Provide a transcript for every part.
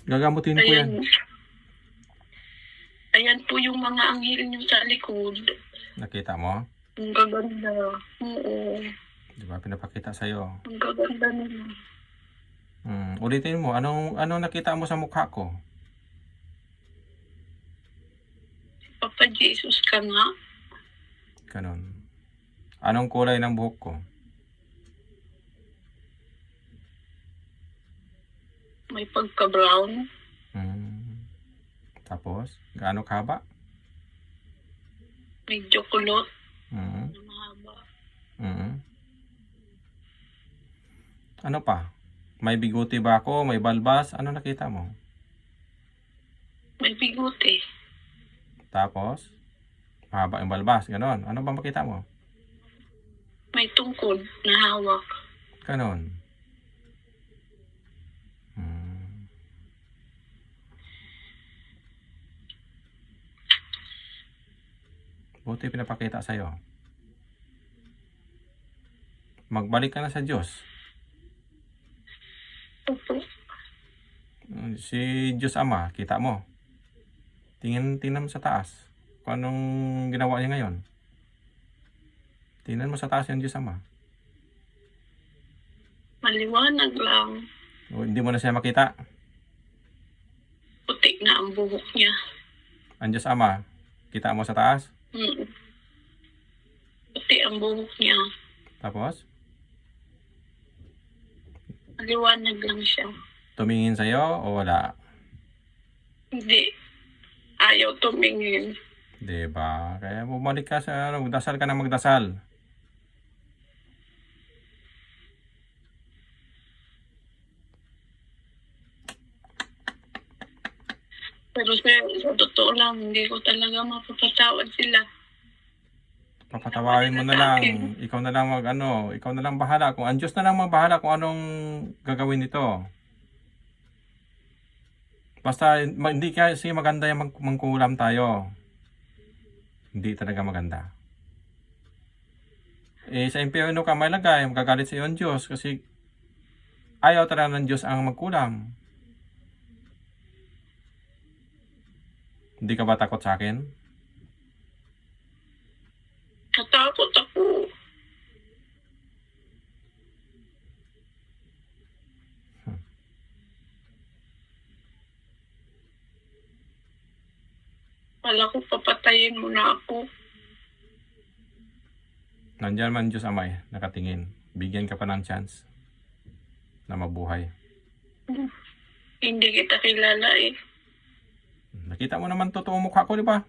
Gagamutin ko yan. Ayan. Ayan po yung mga anghel niyo sa likod. Nakita mo? Ang gaganda. Oo. Di ba? Pinapakita sa'yo. Ang gaganda nila. Ulitin mo. Anong nakita mo sa mukha ko? Papa Jesus ka nga. Ganon. Anong kulay ng buhok ko? May pagka-brown. Tapos, gaano kahaba? Medyo kulot. Mm. Na mahaba. Ano pa? May bigote ba ako? May balbas? Ano nakita mo? May bigote. Tapos, mahaba yung balbas. Ganon. Ano ba makita mo? May tungkod na hawak. Ganon. Buti pinapakita sa'yo. Magbalik ka na sa Diyos. Opo. Si Diyos Ama, kita mo. Tingnan mo sa taas. Kung anong ginawa niya ngayon. Tingnan mo sa taas yung Diyos Ama. Maliwanag lang. O, hindi mo na siya makita. Puti na ang buhok niya. Ang Diyos Ama, kita mo sa taas. Puti ang buhok niya. Tapos, Maliwanag lang siya. tumingin sa'yo o wala? Hindi. Ayaw tumingin. Diba? Kaya bumalik ka sa magdasal ka na magdasal. Pero sa totoo lang, hindi ko talaga mapapatawad sila. Papatawarin mo na lang. Ikaw na lang ikaw na lang bahala. Kung ang Diyos na lang magbahala kung anong gagawin nito. Basta hindi kasi maganda yung mangkulam tayo. Hindi talaga maganda. Sa impyerno ka malagay, magagalit sa iyo ang Diyos kasi ayaw talaga ng Diyos ang magkulam. Hindi ka ba takot sa akin? Natakot ako. Wala ko papatayin mo na ako. Nandiyan man Diyos Ama nakatingin. Bigyan ka pa ng chance na mabuhay. Hindi kita kilala eh. Nakita mo naman totoo mukha ko, di ba?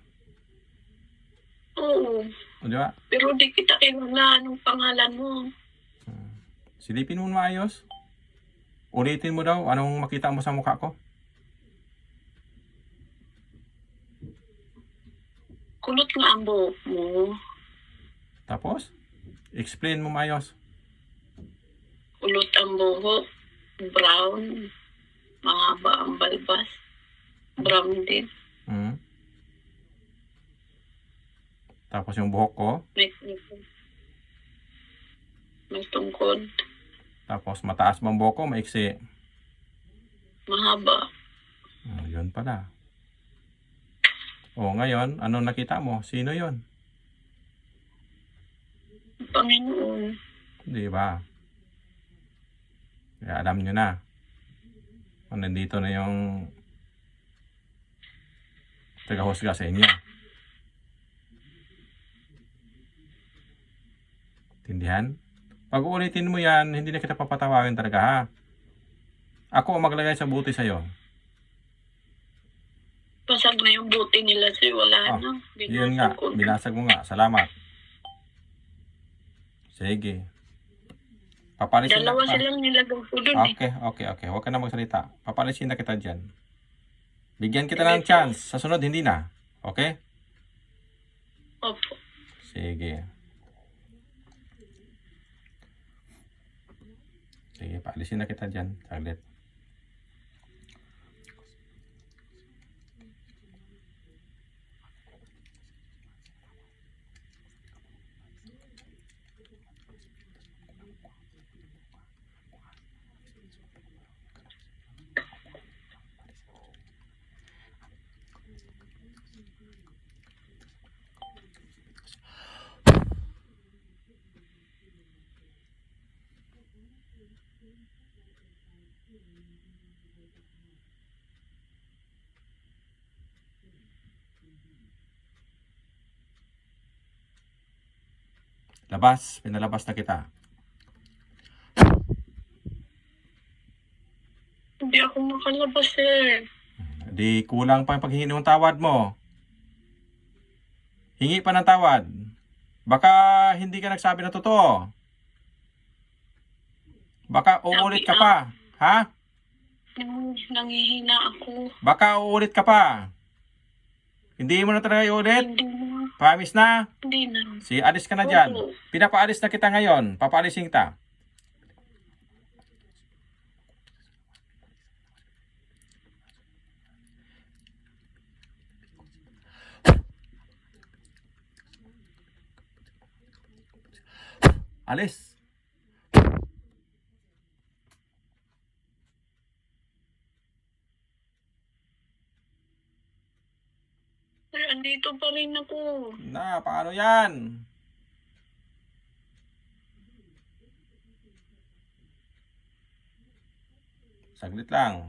Oo. O, di ba? Pero di kita kilala. Anong pangalan mo? Silipin mo maayos. Ulitin mo daw anong makita mo sa mukha ko. Kulot nga ang buhok mo. Tapos, explain mo maayos. Kulot ang buhok. Brown. Mahaba ang balbas. Brown din. Tapos yung buhok ko. May tungkod. Tapos mataas bang buhok ko, maiksi. Mahaba. Yun pala. Ngayon, anong nakita mo? Sino yon? Panginoon. Di ba? Kaya alam nyo na. Nandito na yung taga-husga sa inyo. Tindihan? Pag uulitin mo yan, hindi na kita papatawagin talaga ha. Ako ang maglagay sa buti sa'yo. Basag na yung buti nila sa'yo. Wala na. Yun nga. Binasag mo nga. Salamat. Sige. Papalisin Dalawa na. silang nilagay ko dun Okay. Huwag ka na magsalita. Papalisin na kita dyan. Bigyan kita ng chance. Sa sunod, hindi na. Okay? Opo. Sige. Sige, paalisin na kita dyan. Saglit. Labas, pinalabas na kita. Hindi ako makalabas, sir. Di kulang pa yung paghingi ng tawad mo. Hingi pa ng tawad. Baka hindi ka nagsabi ng totoo. Baka uulit ka pa. Ha? Nangihina ako. Baka uulit ka pa. Hindi mo na talaga iulit? Hindi na. Promise na? Hindi na. Si alis ka na dyan. Opo. Pinapaalis na kita ngayon. Papaalisin kita. Alis. Sir, andito pa rin ako. Na, paano yan? Saglit lang.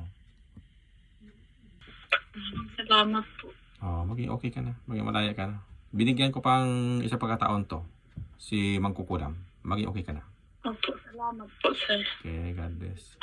Salamat po. Oh, maging okay ka na. Maging malaya ka na. Binigyan ko pang isa pagkataon to. Si Mangkukulam. Maging okay ka na. Opo, salamat po, sir. Okay, God bless.